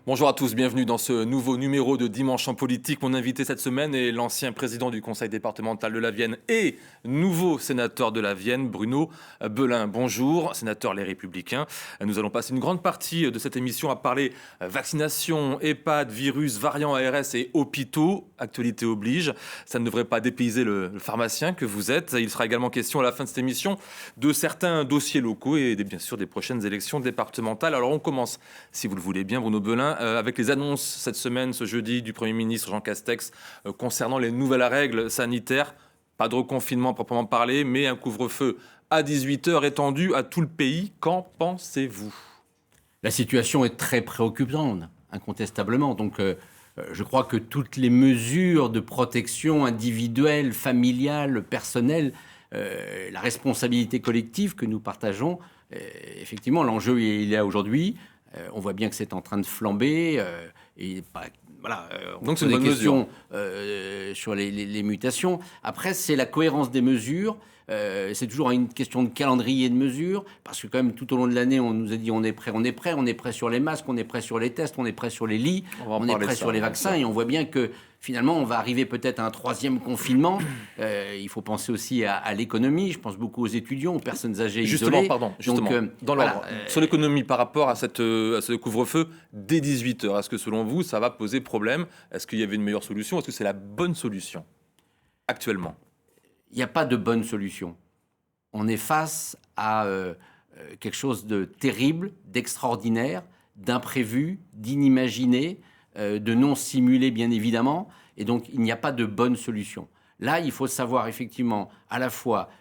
Bonjour à tous, bienvenue dans ce nouveau numéro de Dimanche en politique. Mon invité cette semaine est l'ancien président du conseil départemental de la Vienne et nouveau sénateur de la Vienne, Bruno Belin. Bonjour, sénateur Les Républicains. Nous allons passer une grande partie de cette émission à parler vaccination, EHPAD, virus, variants ARS et hôpitaux. Actualité oblige, ça ne devrait pas dépayser le pharmacien que vous êtes. Il sera également question à la fin de cette émission de certains dossiers locaux et bien sûr des prochaines élections départementales. Alors on commence, si vous le voulez bien, Bruno Belin, avec les annonces cette semaine, ce jeudi, du Premier ministre Jean Castex concernant les nouvelles règles sanitaires. Pas de reconfinement proprement parlé, mais un couvre-feu à 18h étendu à tout le pays. Qu'en pensez-vous ? La situation est très préoccupante, incontestablement. Donc, je crois que toutes les mesures de protection individuelle, familiale, personnelle, la responsabilité collective que nous partageons, effectivement, l'enjeu il est là aujourd'hui. On voit bien que c'est en train de flamber. Donc c'est une bonne mesure. Sur les mutations. Après, c'est la cohérence des mesures. C'est toujours une question de calendrier de mesures, parce que quand même tout au long de l'année, on nous a dit on est prêt sur les masques, on est prêt sur les tests, on est prêt sur les lits, on est prêt sur les vaccins, et on voit bien que finalement on va arriver peut-être à un troisième confinement. Il faut penser aussi à l'économie, je pense beaucoup aux étudiants, aux personnes âgées isolées. Justement, dans l'ordre, sur l'économie par rapport à ce couvre-feu dès 18h, est-ce que selon vous ça va poser problème ? Est-ce qu'il y avait une meilleure solution ? Est-ce que c'est la bonne solution actuellement ? Il n'y a pas de bonne solution. On est face à quelque chose de terrible, d'extraordinaire, d'imprévu, d'inimaginé, de non simulé bien évidemment. Et donc, il n'y a pas de bonne solution. Là, il faut savoir effectivement à la fois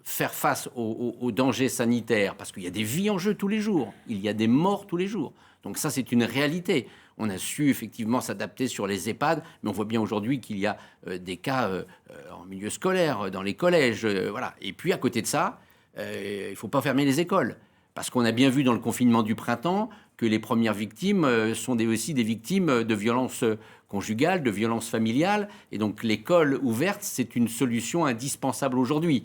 faire face aux dangers sanitaires, parce qu'il y a des vies en jeu tous les jours, il y a des morts tous les jours. Donc ça, c'est une réalité. On a su effectivement s'adapter sur les EHPAD, mais on voit bien aujourd'hui qu'il y a des cas en milieu scolaire, dans les collèges. Voilà. Et puis à côté de ça, il ne faut pas fermer les écoles. Parce qu'on a bien vu dans le confinement du printemps que les premières victimes sont aussi des victimes de violences conjugales, de violences familiales. Et donc l'école ouverte, c'est une solution indispensable aujourd'hui.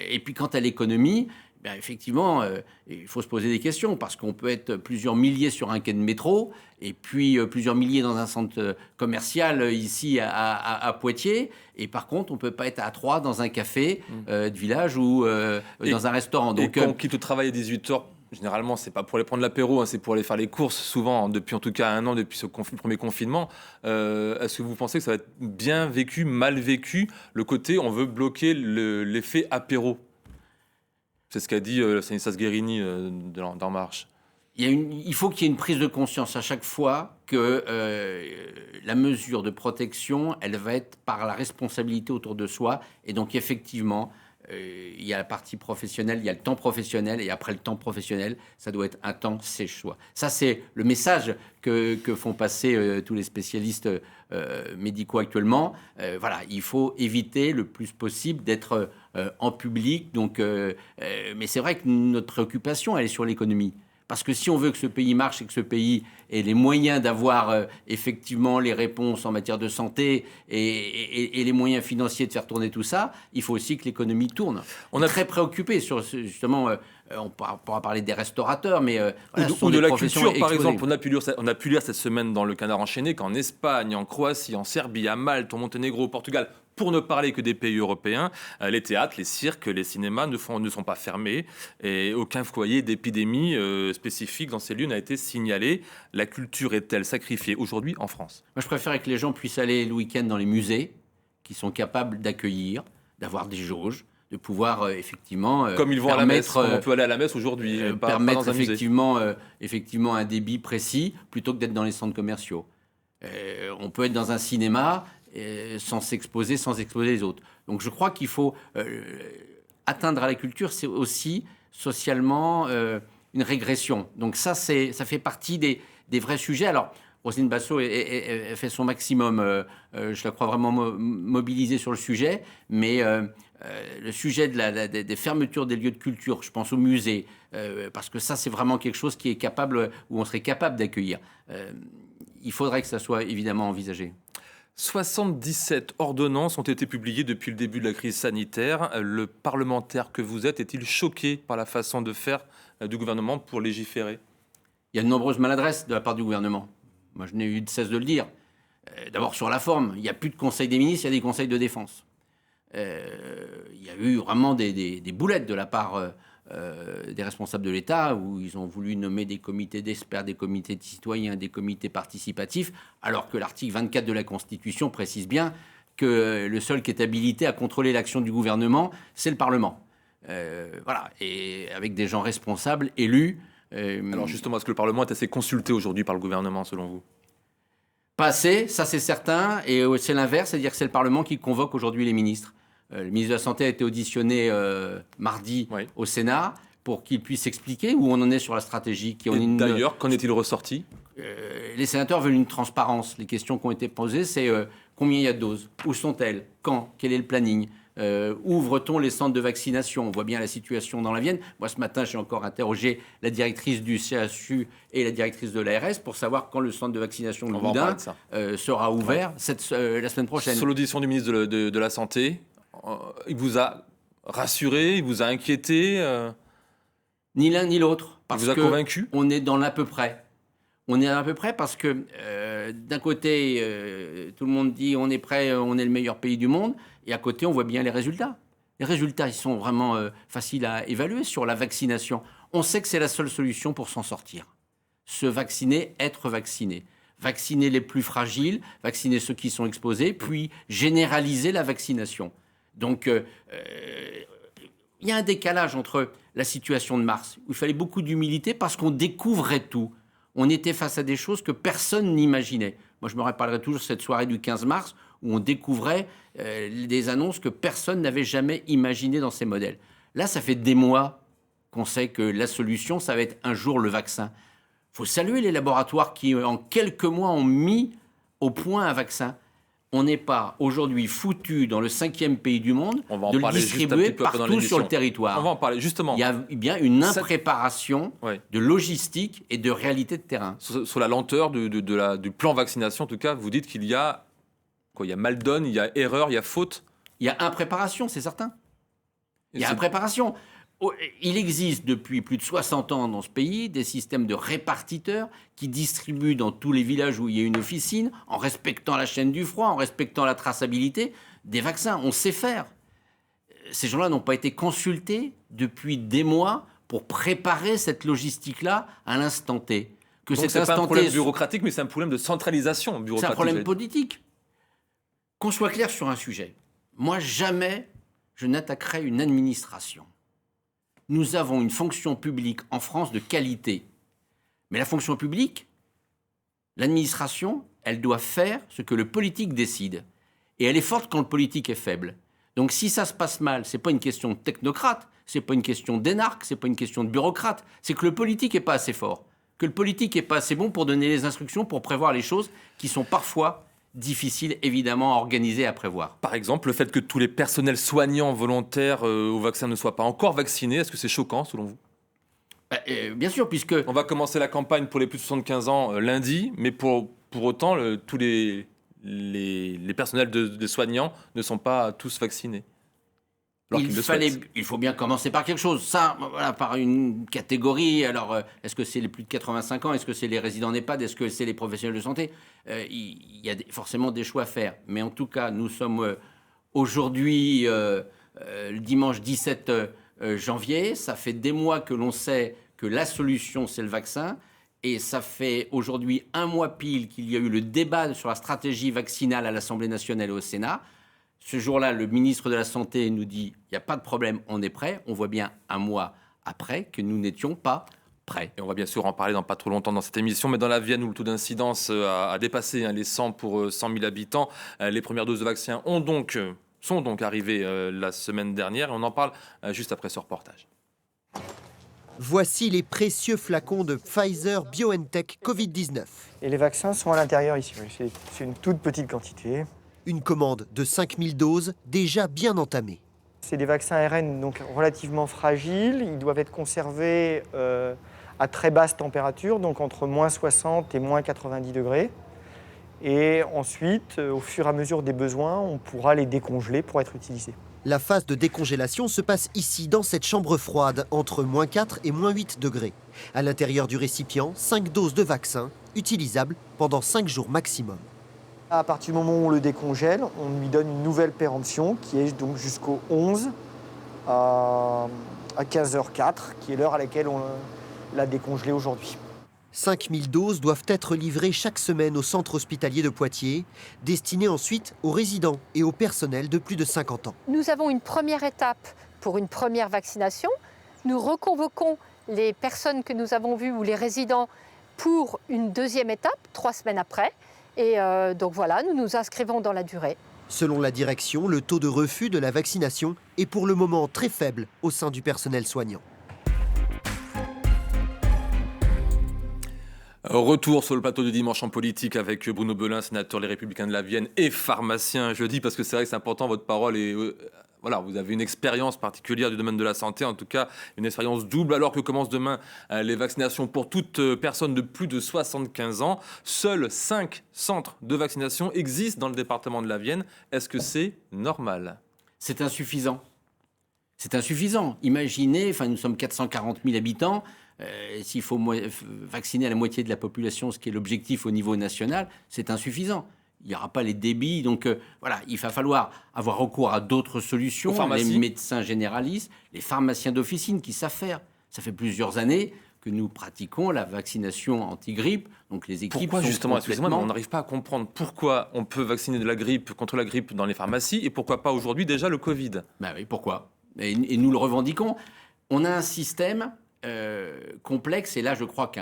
Et puis quant à l'économie, ben effectivement, il faut se poser des questions, parce qu'on peut être plusieurs milliers sur un quai de métro et puis plusieurs milliers dans un centre commercial ici à Poitiers. Et par contre, on ne peut pas être à 3 dans un café de village ou dans un restaurant. Donc, et quand on quitte le travail à 18h, généralement, c'est pas pour aller prendre l'apéro, c'est pour aller faire les courses, souvent, depuis en tout cas 1 an, depuis ce premier confinement. Est-ce que vous pensez que ça va être bien vécu, mal vécu, le côté on veut bloquer l'effet apéro ? C'est ce qu'a dit Stanislas Guerini d'En Marche. Il faut qu'il y ait une prise de conscience à chaque fois que la mesure de protection, elle va être par la responsabilité autour de soi. Et donc, effectivement, il y a la partie professionnelle, il y a le temps professionnel, et après le temps professionnel, ça doit être un temps c'est choix. Ça, c'est le message que font passer tous les spécialistes médicaux actuellement. Voilà, il faut éviter le plus possible d'être en public. Donc, mais c'est vrai que notre préoccupation, elle est sur l'économie. Parce que si on veut que ce pays marche et que ce pays ait les moyens d'avoir effectivement les réponses en matière de santé et les moyens financiers de faire tourner tout ça, il faut aussi que l'économie tourne. On est très préoccupé sur justement, on pourra parler des restaurateurs, mais ou de la culture, par exemple. On a pu lire cette semaine dans le Canard enchaîné qu'en Espagne, en Croatie, en Serbie, à Malte, au Monténégro, au Portugal, pour ne parler que des pays européens, les théâtres, les cirques, les cinémas ne sont pas fermés et aucun foyer d'épidémie spécifique dans ces lieux n'a été signalé. La culture est-elle sacrifiée aujourd'hui en France ? Moi, je préfère que les gens puissent aller le week-end dans les musées qui sont capables d'accueillir, d'avoir des jauges, de pouvoir effectivement comme ils vont à la messe, comme on peut aller à la messe aujourd'hui, permettre pas dans un effectivement un débit précis plutôt que d'être dans les centres commerciaux. On peut être dans un cinéma sans s'exposer, sans exposer les autres. Donc je crois qu'il faut atteindre à la culture, c'est aussi socialement une régression. Donc ça fait partie des vrais sujets. Alors Roselyne Bachelot fait son maximum, je la crois vraiment mobilisée sur le sujet, mais le sujet des fermetures des lieux de culture, je pense aux musées, parce que ça c'est vraiment quelque chose qui est capable, où on serait capable d'accueillir. Il faudrait que ça soit évidemment envisagé. 77 ordonnances ont été publiées depuis le début de la crise sanitaire. Le parlementaire que vous êtes est-il choqué par la façon de faire du gouvernement pour légiférer ? Il y a de nombreuses maladresses de la part du gouvernement. Moi, je n'ai eu de cesse de le dire. D'abord, sur la forme, il n'y a plus de conseil des ministres, il y a des conseils de défense. Il y a eu vraiment des boulettes de la part des responsables de l'État, où ils ont voulu nommer des comités d'experts, des comités de citoyens, des comités participatifs, alors que l'article 24 de la Constitution précise bien que le seul qui est habilité à contrôler l'action du gouvernement, c'est le Parlement. Voilà, et avec des gens responsables, élus. Alors justement, est-ce que le Parlement est assez consulté aujourd'hui par le gouvernement, selon vous? Pas assez, ça c'est certain, et c'est l'inverse, c'est-à-dire que c'est le Parlement qui convoque aujourd'hui les ministres. Le ministre de la Santé a été auditionné mardi au Sénat pour qu'il puisse expliquer où on en est sur la stratégie. D'ailleurs, qu'en est-il ressorti? Les sénateurs veulent une transparence. Les questions qui ont été posées, c'est combien il y a de doses? Où sont-elles? Quand? Quel est le planning? Ouvre-t-on les centres de vaccination? On voit bien la situation dans la Vienne. Moi, ce matin, j'ai encore interrogé la directrice du CHU et la directrice de l'ARS pour savoir quand le centre de vaccination de Loudun sera ouvert la semaine prochaine. Sur l'audition du ministre de la Santé, il vous a rassuré, il vous a inquiété Ni l'un ni l'autre. Il vous a convaincu? On est dans l'à peu près. On est à peu près parce que d'un côté, tout le monde dit on est prêt, on est le meilleur pays du monde, et à côté, on voit bien les résultats. Les résultats, ils sont vraiment faciles à évaluer sur la vaccination. On sait que c'est la seule solution pour s'en sortir. Se vacciner, être vacciné. Vacciner les plus fragiles, vacciner ceux qui sont exposés, puis généraliser la vaccination. Donc, il y a un décalage entre la situation de mars, où il fallait beaucoup d'humilité parce qu'on découvrait tout. On était face à des choses que personne n'imaginait. Moi, je me rappellerai toujours cette soirée du 15 mars où on découvrait des annonces que personne n'avait jamais imaginées dans ces modèles. Là, ça fait des mois qu'on sait que la solution, ça va être un jour le vaccin. Il faut saluer les laboratoires qui, en quelques mois, ont mis au point un vaccin. On n'est pas aujourd'hui foutu dans le 5e pays du monde de le distribuer partout sur le territoire. On va en parler justement. Il y a bien une impréparation de logistique et de réalité de terrain. Sur la lenteur du plan vaccination, en tout cas, vous dites qu'il y a quoi? Il y a mal donne, il y a erreur, il y a faute. Il y a impréparation, c'est certain. Il y a impréparation. Il existe depuis plus de 60 ans dans ce pays des systèmes de répartiteurs qui distribuent dans tous les villages où il y a une officine, en respectant la chaîne du froid, en respectant la traçabilité, des vaccins. On sait faire. Ces gens-là n'ont pas été consultés depuis des mois pour préparer cette logistique-là à l'instant T. Donc c'est pas un problème bureaucratique, mais c'est un problème de centralisation bureaucratique. C'est un problème politique. Qu'on soit clair sur un sujet. Moi, jamais je n'attaquerai une administration. Nous avons une fonction publique en France de qualité. Mais la fonction publique, l'administration, elle doit faire ce que le politique décide. Et elle est forte quand le politique est faible. Donc si ça se passe mal, c'est pas une question de technocrate, c'est pas une question d'énarque, c'est pas une question de bureaucrate, c'est que le politique est pas assez fort, que le politique est pas assez bon pour donner les instructions, pour prévoir les choses qui sont parfois difficiles, évidemment, à organiser et à prévoir. Par exemple, le fait que tous les personnels soignants volontaires au vaccin ne soient pas encore vaccinés, est-ce que c'est choquant, selon vous? Bien sûr, puisque... On va commencer la campagne pour les plus de 75 ans lundi, mais pour autant, tous les personnels de soignants ne sont pas tous vaccinés. Il faut bien commencer par quelque chose. Ça, voilà, par une catégorie. Alors, est-ce que c'est les plus de 85 ans? Est-ce que c'est les résidents d'EHPAD? Est-ce que c'est les professionnels de santé? Il y a forcément des choix à faire. Mais en tout cas, nous sommes aujourd'hui, le dimanche 17 janvier. Ça fait des mois que l'on sait que la solution, c'est le vaccin. Et ça fait aujourd'hui un mois pile qu'il y a eu le débat sur la stratégie vaccinale à l'Assemblée nationale et au Sénat. Ce jour-là, le ministre de la Santé nous dit « il n'y a pas de problème, on est prêt ». On voit bien un mois après que nous n'étions pas prêts. Et on va bien sûr en parler dans pas trop longtemps dans cette émission, mais dans la Vienne où le taux d'incidence a dépassé les 100 pour 100 000 habitants, les premières doses de vaccin sont donc arrivées la semaine dernière. Et on en parle juste après ce reportage. Voici les précieux flacons de Pfizer-BioNTech Covid-19. Et les vaccins sont à l'intérieur ici. C'est une toute petite quantité. Une commande de 5000 doses déjà bien entamée. C'est des vaccins ARN donc relativement fragiles. Ils doivent être conservés à très basse température, donc entre moins 60 et moins 90 degrés. Et ensuite, au fur et à mesure des besoins, on pourra les décongeler pour être utilisés. La phase de décongélation se passe ici, dans cette chambre froide, entre -4 et -8 degrés. À l'intérieur du récipient, 5 doses de vaccin, utilisables pendant 5 jours maximum. À partir du moment où on le décongèle, on lui donne une nouvelle péremption qui est donc jusqu'au 11 à 15h04, qui est l'heure à laquelle on l'a décongelé aujourd'hui. 5000 doses doivent être livrées chaque semaine au centre hospitalier de Poitiers, destinées ensuite aux résidents et au personnel de plus de 50 ans. Nous avons une première étape pour une première vaccination. Nous reconvoquons les personnes que nous avons vues ou les résidents pour une deuxième étape, 3 semaines après. Et donc voilà, nous nous inscrivons dans la durée. Selon la direction, le taux de refus de la vaccination est pour le moment très faible au sein du personnel soignant. Retour sur le plateau du Dimanche en politique avec Bruno Belin, sénateur Les Républicains de la Vienne et pharmacien. Je dis parce que c'est vrai que c'est important, votre parole est... Voilà, vous avez une expérience particulière du domaine de la santé, en tout cas une expérience double, alors que commencent demain les vaccinations pour toute personne de plus de 75 ans. Seuls 5 centres de vaccination existent dans le département de la Vienne. Est-ce que c'est normal ? C'est insuffisant. C'est insuffisant. Imaginez, nous sommes 440 000 habitants, s'il faut vacciner à la moitié de la population, ce qui est l'objectif au niveau national, c'est insuffisant. Il n'y aura pas les débits, donc voilà, il va falloir avoir recours à d'autres solutions, les médecins généralistes, les pharmaciens d'officine qui savent faire. Ça fait plusieurs années que nous pratiquons la vaccination anti-grippe, donc les équipes pourquoi, sont justement, complètement... excusez-moi, mais on n'arrive pas à comprendre pourquoi on peut vacciner de la grippe contre la grippe dans les pharmacies et pourquoi pas aujourd'hui déjà le Covid. Ben oui, pourquoi ? Et nous le revendiquons. On a un système complexe, et là je crois que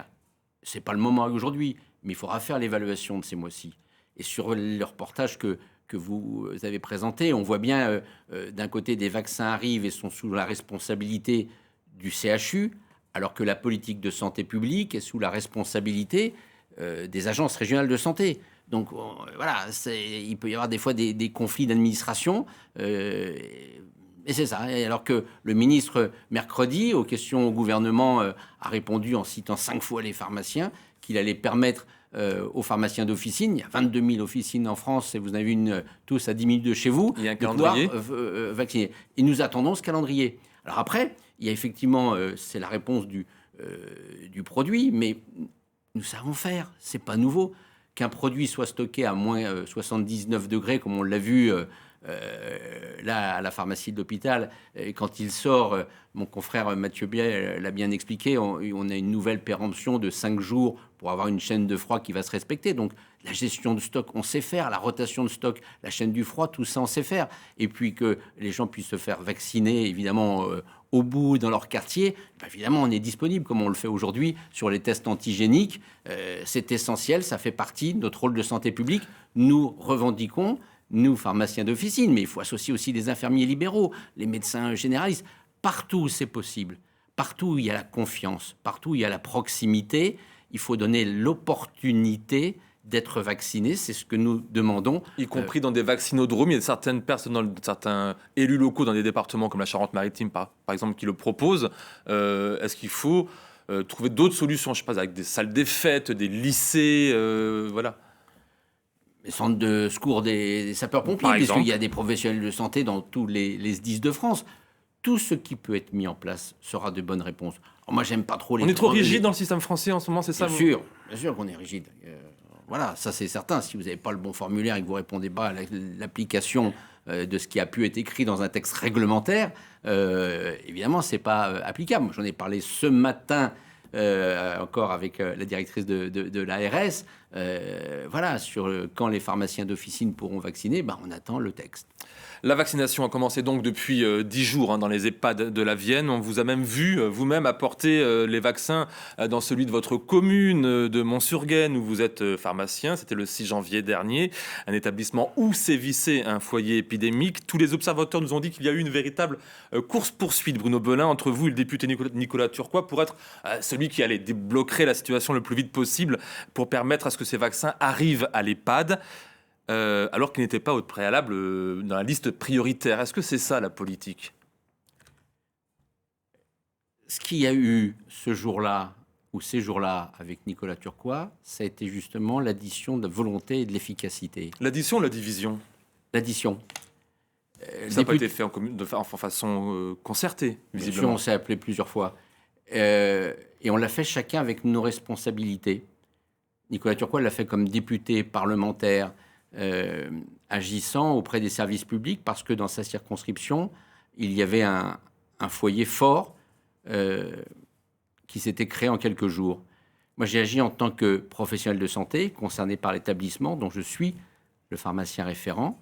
c'est pas le moment aujourd'hui, mais il faudra faire l'évaluation de ces mois-ci. Et sur le reportage que vous avez présenté, on voit bien d'un côté des vaccins arrivent et sont sous la responsabilité du CHU, alors que la politique de santé publique est sous la responsabilité des agences régionales de santé. Donc voilà, il peut y avoir des fois des conflits d'administration. Et c'est ça. Et alors que le ministre, mercredi, aux questions au gouvernement, a répondu en citant 5 fois les pharmaciens, qu'il allait permettre aux pharmaciens d'officine, il y a 22 000 officines en France, et vous en avez une tous à 10 minutes de chez vous, il y a un de pouvoir calendrier vacciner. Et nous attendons ce calendrier. Alors après, il y a effectivement, c'est la réponse du produit, mais nous savons faire, c'est pas nouveau. Qu'un produit soit stocké à moins 79 degrés, comme on l'a vu là à la pharmacie de l'hôpital, et quand il sort, mon confrère Mathieu Biet l'a bien expliqué, on a une nouvelle péremption de 5 jours pour avoir une chaîne de froid qui va se respecter. Donc la gestion de stock, on sait faire, la rotation de stock, la chaîne du froid, tout ça, on sait faire. Et puis que les gens puissent se faire vacciner, évidemment, au bout, dans leur quartier, évidemment, on est disponible, comme on le fait aujourd'hui, sur les tests antigéniques. C'est essentiel, ça fait partie de notre rôle de santé publique. Nous revendiquons, nous, pharmaciens d'officine, mais il faut associer aussi les infirmiers libéraux, les médecins généralistes. Partout où c'est possible, partout où il y a la confiance, partout où il y a la proximité, il faut donner l'opportunité d'être vacciné, c'est ce que nous demandons. Y compris dans des vaccinodromes, il y a certaines personnes, certains élus locaux dans des départements comme la Charente-Maritime, par exemple, qui le proposent. Est-ce qu'il faut trouver d'autres solutions, je sais pas, avec des salles des fêtes, des lycées, voilà. Les centres de secours des sapeurs-pompiers, puisqu'il y a des professionnels de santé dans tous les SDIS de France. Tout ce qui peut être mis en place sera de bonnes réponses. Alors moi, j'aime pas trop les... On est trop rigide dans le système français en ce moment, c'est ça ? Bien sûr qu'on est rigide. Voilà, ça c'est certain. Si vous n'avez pas le bon formulaire et que vous répondez pas à l'application de ce qui a pu être écrit dans un texte réglementaire, évidemment, c'est pas applicable. J'en ai parlé ce matin encore avec la directrice de l'ARS. Voilà, sur quand les pharmaciens d'officine pourront vacciner, on attend le texte. La vaccination a commencé donc depuis 10 jours dans les EHPAD de la Vienne. On vous a même vu vous-même apporter les vaccins dans celui de votre commune de Mont-sur-Gaine où vous êtes pharmacien. C'était le 6 janvier dernier, un établissement où sévissait un foyer épidémique. Tous les observateurs nous ont dit qu'il y a eu une véritable course-poursuite, Bruno Belin, entre vous et le député Nicolas Turquois pour être celui qui allait débloquer la situation le plus vite possible pour permettre à ce que ces vaccins arrivent à l'EHPAD. Alors qu'il n'était pas au préalable dans la liste prioritaire. Est-ce que c'est ça la politique ? Ce qu'il y a eu ce jour-là où ces jours-là, avec Nicolas Turquois, ça a été justement l'addition de volonté et de l'efficacité. L'addition ou la division? L'addition. Ça n'a pas été fait en façon concertée, visiblement. On s'est appelé plusieurs fois. Et on l'a fait chacun avec nos responsabilités. Nicolas Turquois l'a fait comme député parlementaire, agissant auprès des services publics, parce que dans sa circonscription, il y avait un foyer fort qui s'était créé en quelques jours. Moi, j'ai agi en tant que professionnel de santé, concerné par l'établissement dont je suis le pharmacien référent.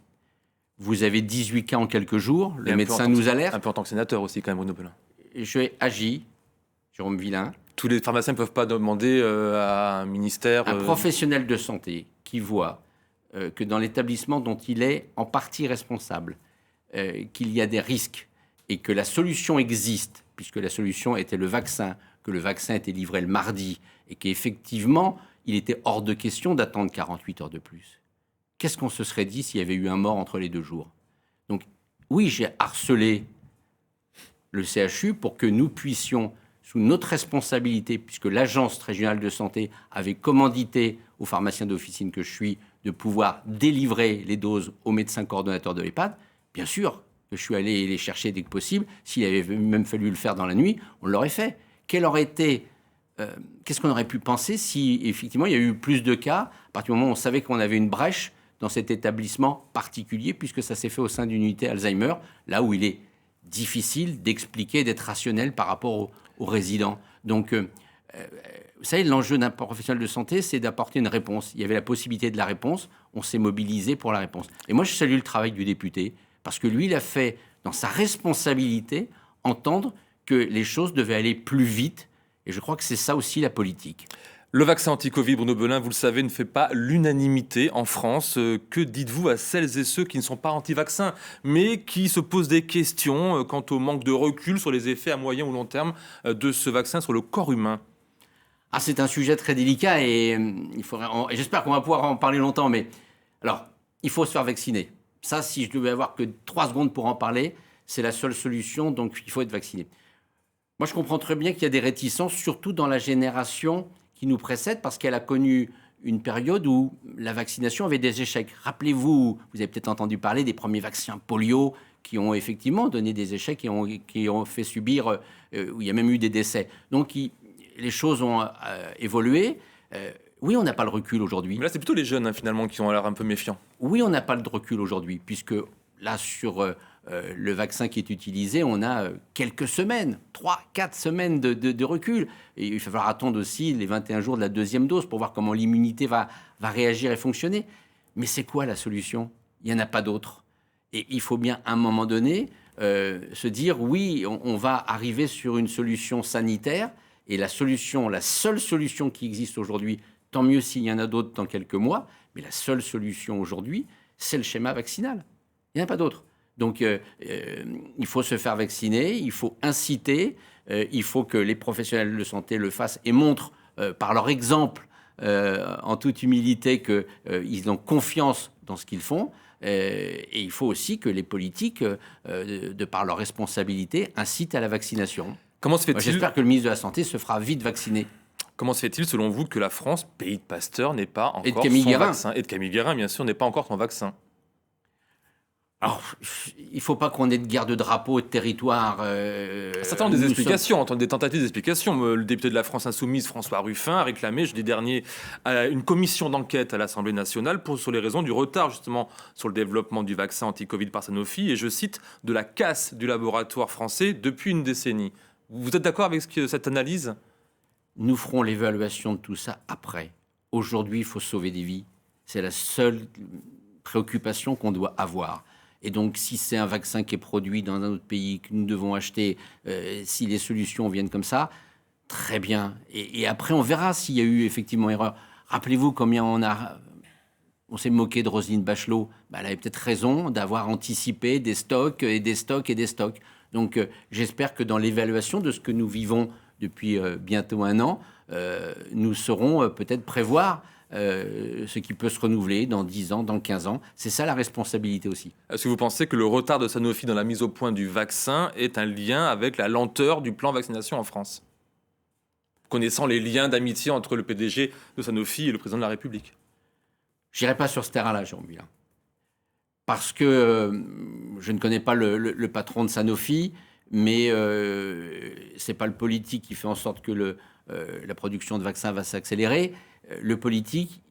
Vous avez 18 cas en quelques jours, le médecin nous alerte. Un peu en tant que sénateur aussi, quand même, Bruno Belin. J'ai agi, Jérôme Villain. Tous les pharmaciens ne peuvent pas demander à un ministère... Un professionnel de santé qui voit que dans l'établissement dont il est en partie responsable, qu'il y a des risques et que la solution existe, puisque la solution était le vaccin, que le vaccin était livré le mardi et qu'effectivement, il était hors de question d'attendre 48 heures de plus. Qu'est-ce qu'on se serait dit s'il y avait eu un mort entre les 2 jours? Donc, oui, j'ai harcelé le CHU pour que nous puissions, sous notre responsabilité, puisque l'Agence régionale de santé avait commandité aux pharmaciens d'officine que je suis de pouvoir délivrer les doses aux médecins coordonnateurs de l'EHPAD, bien sûr que je suis allé les chercher dès que possible. S'il avait même fallu le faire dans la nuit, on l'aurait fait. Qu'est-ce qu'on aurait pu penser si, effectivement, il y a eu plus de cas, à partir du moment où on savait qu'on avait une brèche dans cet établissement particulier, puisque ça s'est fait au sein d'une unité Alzheimer, là où il est difficile d'expliquer, d'être rationnel par rapport aux résidents. Donc, vous savez, l'enjeu d'un professionnel de santé, c'est d'apporter une réponse. Il y avait la possibilité de la réponse, on s'est mobilisé pour la réponse. Et moi, je salue le travail du député, parce que lui, il a fait, dans sa responsabilité, entendre que les choses devaient aller plus vite. Et je crois que c'est ça aussi la politique. Le vaccin anti-Covid, Bruno Belin, vous le savez, ne fait pas l'unanimité en France. Que dites-vous à celles et ceux qui ne sont pas anti-vaccins, mais qui se posent des questions quant au manque de recul sur les effets à moyen ou long terme de ce vaccin sur le corps humain? C'est un sujet très délicat et j'espère qu'on va pouvoir en parler longtemps. Mais alors, il faut se faire vacciner. Ça, si je devais avoir que 3 secondes pour en parler, c'est la seule solution, donc il faut être vacciné. Moi, je comprends très bien qu'il y a des réticences, surtout dans la génération qui nous précède, parce qu'elle a connu une période où la vaccination avait des échecs. Rappelez-vous, vous avez peut-être entendu parler des premiers vaccins polio qui ont effectivement donné des échecs et qui ont fait subir, où il y a même eu des décès. Donc, les choses ont évolué. Oui, on n'a pas le recul aujourd'hui. Mais là, c'est plutôt les jeunes, finalement, qui ont l'air un peu méfiants. Oui, on n'a pas le recul aujourd'hui, puisque là, sur le vaccin qui est utilisé, on a quelques semaines, 3-4 semaines de recul. Et il va falloir attendre aussi les 21 jours de la 2e dose pour voir comment l'immunité va réagir et fonctionner. Mais c'est quoi la solution? Il n'y en a pas d'autre. Et il faut bien, à un moment donné, se dire, oui, on va arriver sur une solution sanitaire. Et la seule solution qui existe aujourd'hui, tant mieux s'il y en a d'autres dans quelques mois, mais la seule solution aujourd'hui, c'est le schéma vaccinal. Il n'y en a pas d'autre. Donc, il faut se faire vacciner, il faut inciter, il faut que les professionnels de santé le fassent et montrent par leur exemple, en toute humilité, qu'ils ont confiance dans ce qu'ils font. Et il faut aussi que les politiques, de par leur responsabilité, incitent à la vaccination. Comment se fait-il? J'espère que le ministre de la Santé se fera vite vacciner. Comment se fait-il, selon vous, que la France, pays de Pasteur, n'ait pas encore son vaccin? Et de Camille Guérin, bien sûr, n'est pas encore son vaccin. Alors, il ne faut pas qu'on ait de guerre de drapeau, de territoire. Ça attend des explications, des tentatives d'explication. Le député de la France Insoumise, François Ruffin, a réclamé jeudi dernier une commission d'enquête à l'Assemblée nationale sur les raisons du retard, justement, sur le développement du vaccin anti-Covid par Sanofi. Et je cite, de la casse du laboratoire français depuis une décennie. Vous êtes d'accord avec cette analyse? Nous ferons l'évaluation de tout ça après. Aujourd'hui, il faut sauver des vies. C'est la seule préoccupation qu'on doit avoir. Et donc, si c'est un vaccin qui est produit dans un autre pays, que nous devons acheter, si les solutions viennent comme ça, très bien. Et après, on verra s'il y a eu effectivement erreur. Rappelez-vous combien on s'est moqué de Roselyne Bachelot. Elle avait peut-être raison d'avoir anticipé des stocks et des stocks et des stocks. Donc, j'espère que dans l'évaluation de ce que nous vivons depuis bientôt 1 an, nous saurons peut-être prévoir ce qui peut se renouveler dans 10 ans, dans 15 ans. C'est ça la responsabilité aussi. Est-ce que vous pensez que le retard de Sanofi dans la mise au point du vaccin est un lien avec la lenteur du plan vaccination en France? connaissant les liens d'amitié entre le PDG de Sanofi et le président de la République. Je n'irai pas sur ce terrain-là, Jérôme Billin. Parce que je ne connais pas le patron de Sanofi, mais ce n'est pas le politique qui fait en sorte que la production de vaccins va s'accélérer. Le politique,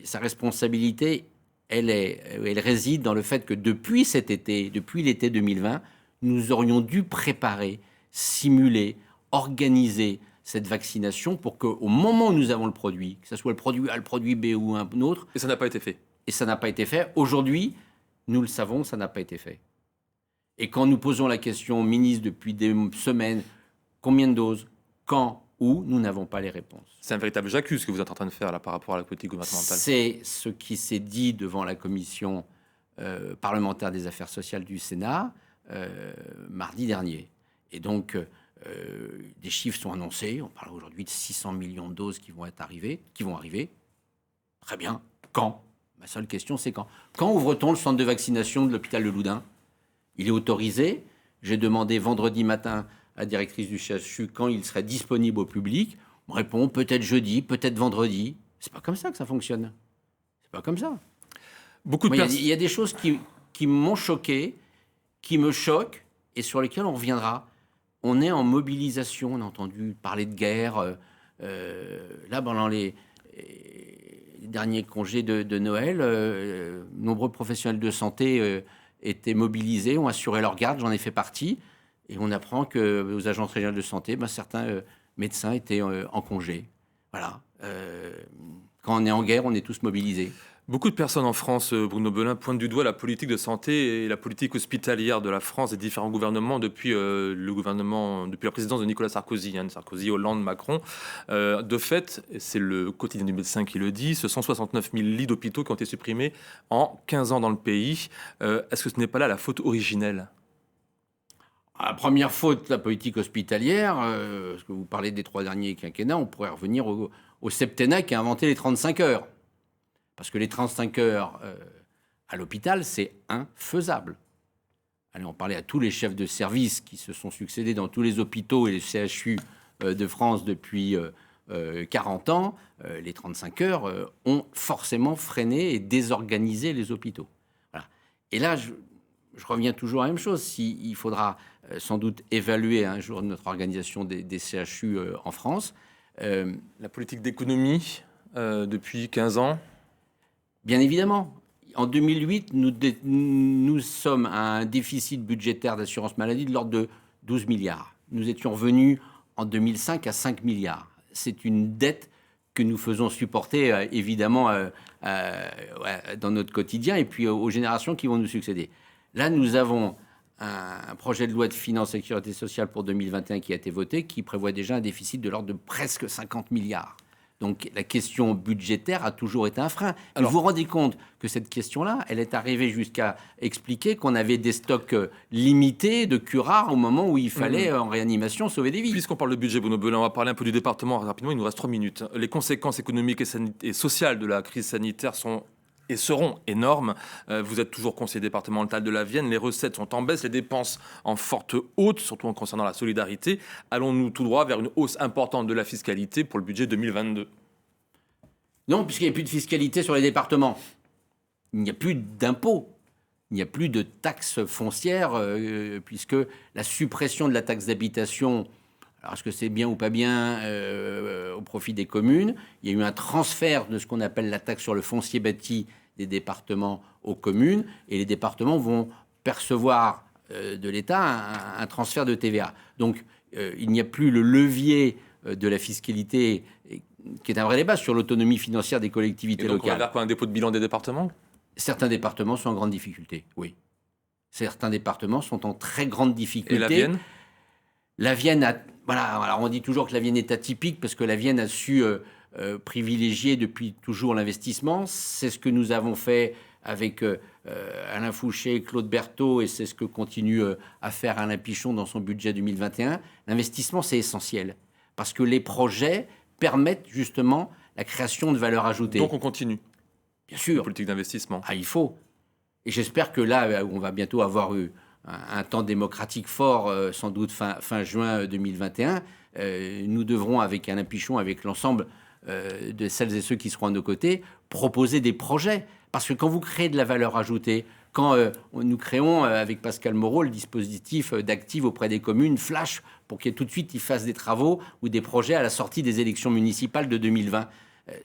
sa responsabilité, elle réside dans le fait que depuis cet été, depuis l'été 2020, nous aurions dû préparer, simuler, organiser cette vaccination pour qu'au moment où nous avons le produit, que ce soit le produit A, le produit B ou un autre... Et ça n'a pas été fait. Et ça n'a pas été fait. Aujourd'hui, nous le savons, ça n'a pas été fait. Et quand nous posons la question au ministre depuis des semaines, combien de doses, quand, où, nous n'avons pas les réponses. C'est un véritable j'accuse que vous êtes en train de faire là par rapport à la politique gouvernementale. C'est ce qui s'est dit devant la commission parlementaire des affaires sociales du Sénat mardi dernier. Et donc, des chiffres sont annoncés. On parle aujourd'hui de 600 millions de doses qui vont arriver. Très bien. Quand ? Ma seule question, c'est quand. Quand ouvre-t-on le centre de vaccination de l'hôpital de Loudun ? Il est autorisé. J'ai demandé vendredi matin à la directrice du CHU quand il serait disponible au public. On me répond peut-être jeudi, peut-être vendredi. C'est pas comme ça que ça fonctionne. C'est pas comme ça. Il y a des choses qui m'ont choqué, qui me choquent et sur lesquelles on reviendra. On est en mobilisation. On a entendu parler de guerre. Là, pendant les derniers congés de Noël, nombreux professionnels de santé étaient mobilisés, ont assuré leur garde, j'en ai fait partie, et on apprend qu'aux agences régionales de santé, certains médecins étaient en congé. Voilà. Quand on est en guerre, on est tous mobilisés. Beaucoup de personnes en France, Bruno Belin, pointent du doigt la politique de santé et la politique hospitalière de la France et différents gouvernements depuis la présidence de Nicolas Sarkozy, Sarkozy, Hollande, Macron. De fait, c'est le quotidien du médecin qui le dit, ce sont 69 000 lits d'hôpitaux qui ont été supprimés en 15 ans dans le pays. Est-ce que ce n'est pas là la faute originelle ? La première faute, la politique hospitalière, parce que vous parlez des 3 derniers quinquennats, on pourrait revenir au septennat qui a inventé les 35 heures. Parce que les 35 heures à l'hôpital, c'est infaisable. Allez, on parlait à tous les chefs de service qui se sont succédés dans tous les hôpitaux et les CHU de France depuis 40 ans. Les 35 heures ont forcément freiné et désorganisé les hôpitaux. Voilà. Et là, je reviens toujours à la même chose. Il faudra sans doute évaluer un jour notre organisation des CHU en France. La politique d'économie depuis 15 ans. Bien évidemment. En 2008, nous sommes à un déficit budgétaire d'assurance maladie de l'ordre de 12 milliards. Nous étions revenus en 2005 à 5 milliards. C'est une dette que nous faisons supporter, évidemment, dans notre quotidien et puis aux générations qui vont nous succéder. Là, nous avons un projet de loi de finances et sécurité sociale pour 2021 qui a été voté, qui prévoit déjà un déficit de l'ordre de presque 50 milliards. Donc la question budgétaire a toujours été un frein. Alors, vous vous rendez compte que cette question-là, elle est arrivée jusqu'à expliquer qu'on avait des stocks limités de curares au moment où il fallait, en réanimation, sauver des vies. Puisqu'on parle de budget, Bruno Belin, on va parler un peu du département rapidement. Il nous reste 3 minutes. Les conséquences économiques et sociales de la crise sanitaire sont et seront énormes. Vous êtes toujours conseiller départemental de la Vienne. Les recettes sont en baisse, les dépenses en forte hausse, surtout en concernant la solidarité. Allons-nous tout droit vers une hausse importante de la fiscalité pour le budget 2022 ? Non, puisqu'il n'y a plus de fiscalité sur les départements. Il n'y a plus d'impôts. Il n'y a plus de taxes foncières, puisque la suppression de la taxe d'habitation, alors est-ce que c'est bien ou pas bien au profit des communes ? Il y a eu un transfert de ce qu'on appelle la taxe sur le foncier bâti des départements aux communes, et les départements vont percevoir de l'État un transfert de TVA. Donc il n'y a plus le levier de la fiscalité, qui est un vrai débat sur l'autonomie financière des collectivités locales. On va vers quoi, un dépôt de bilan des départements ? Certains départements sont en grande difficulté, oui. Certains départements sont en très grande difficulté. Et la Vienne ? La Vienne alors on dit toujours que la Vienne est atypique parce que la Vienne a su privilégier depuis toujours l'investissement. C'est ce que nous avons fait avec Alain Fouché, Claude Berthaud, et c'est ce que continue à faire Alain Pichon dans son budget 2021. L'investissement, c'est essentiel parce que les projets permettent justement la création de valeur ajoutée. Donc on continue. Bien sûr. La politique d'investissement. Il faut. Et j'espère que là, on va bientôt avoir un temps démocratique fort, sans doute fin juin 2021, nous devrons, avec Alain Pichon, avec l'ensemble de celles et ceux qui seront à nos côtés, proposer des projets. Parce que quand vous créez de la valeur ajoutée, quand nous créons avec Pascal Moreau le dispositif d'actifs auprès des communes, Flash, pour qu'ils tout de suite ils fassent des travaux ou des projets à la sortie des élections municipales de 2020.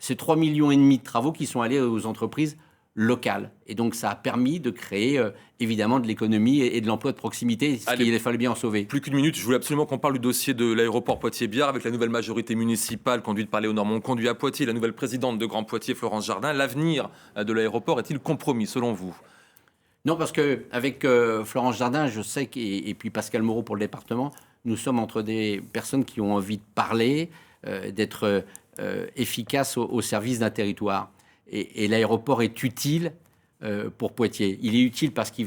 C'est 3,5 millions de travaux qui sont allés aux entreprises locales. Et donc ça a permis de créer évidemment de l'économie et de l'emploi de proximité, il fallait bien en sauver. Plus qu'une minute, je voulais absolument qu'on parle du dossier de l'aéroport Poitiers-Biard avec la nouvelle majorité municipale conduite par Léo Normand conduit à Poitiers, la nouvelle présidente de Grand Poitiers, Florence Jardin. L'avenir de l'aéroport est-il compromis selon vous ? Non, parce qu'avec Florence Jardin, je sais et puis Pascal Moreau pour le département, nous sommes entre des personnes qui ont envie de parler, d'être efficaces au service d'un territoire. Et l'aéroport est utile pour Poitiers. Il est utile parce qu'il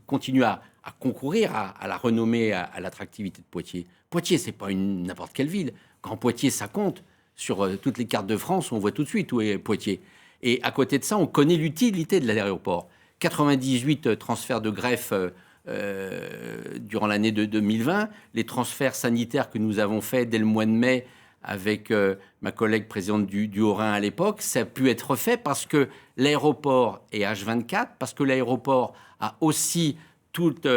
continue à concourir à la renommée, à l'attractivité de Poitiers. Poitiers, c'est pas n'importe quelle ville. Grand Poitiers, ça compte. Sur toutes les cartes de France, on voit tout de suite où est Poitiers. Et à côté de ça, on connaît l'utilité de l'aéroport. 98 transferts de greffe durant l'année de 2020. Les transferts sanitaires que nous avons faits dès le mois de mai avec ma collègue présidente du Haut-Rhin à l'époque, ça a pu être fait parce que l'aéroport est H24, parce que l'aéroport a aussi toutes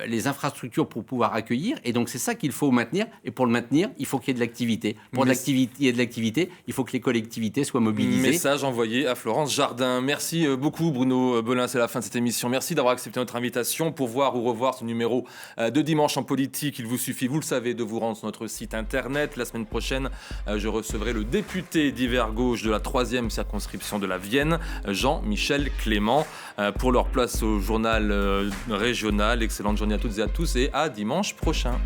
les infrastructures pour pouvoir accueillir. Et donc, c'est ça qu'il faut maintenir. Et pour le maintenir, il faut qu'il y ait de l'activité. Pour qu'il y ait de l'activité, il faut que les collectivités soient mobilisées. Message envoyé à Florence Jardin. Merci beaucoup, Bruno Belin. C'est la fin de cette émission. Merci d'avoir accepté notre invitation. Pour voir ou revoir ce numéro de Dimanche en politique, il vous suffit, vous le savez, de vous rendre sur notre site internet. La semaine prochaine, je recevrai le député d'hiver gauche de la 3e circonscription de la Vienne, Jean-Michel Clément. Pour leur place au journal régional. Excellente journée à toutes et à tous et à dimanche prochain.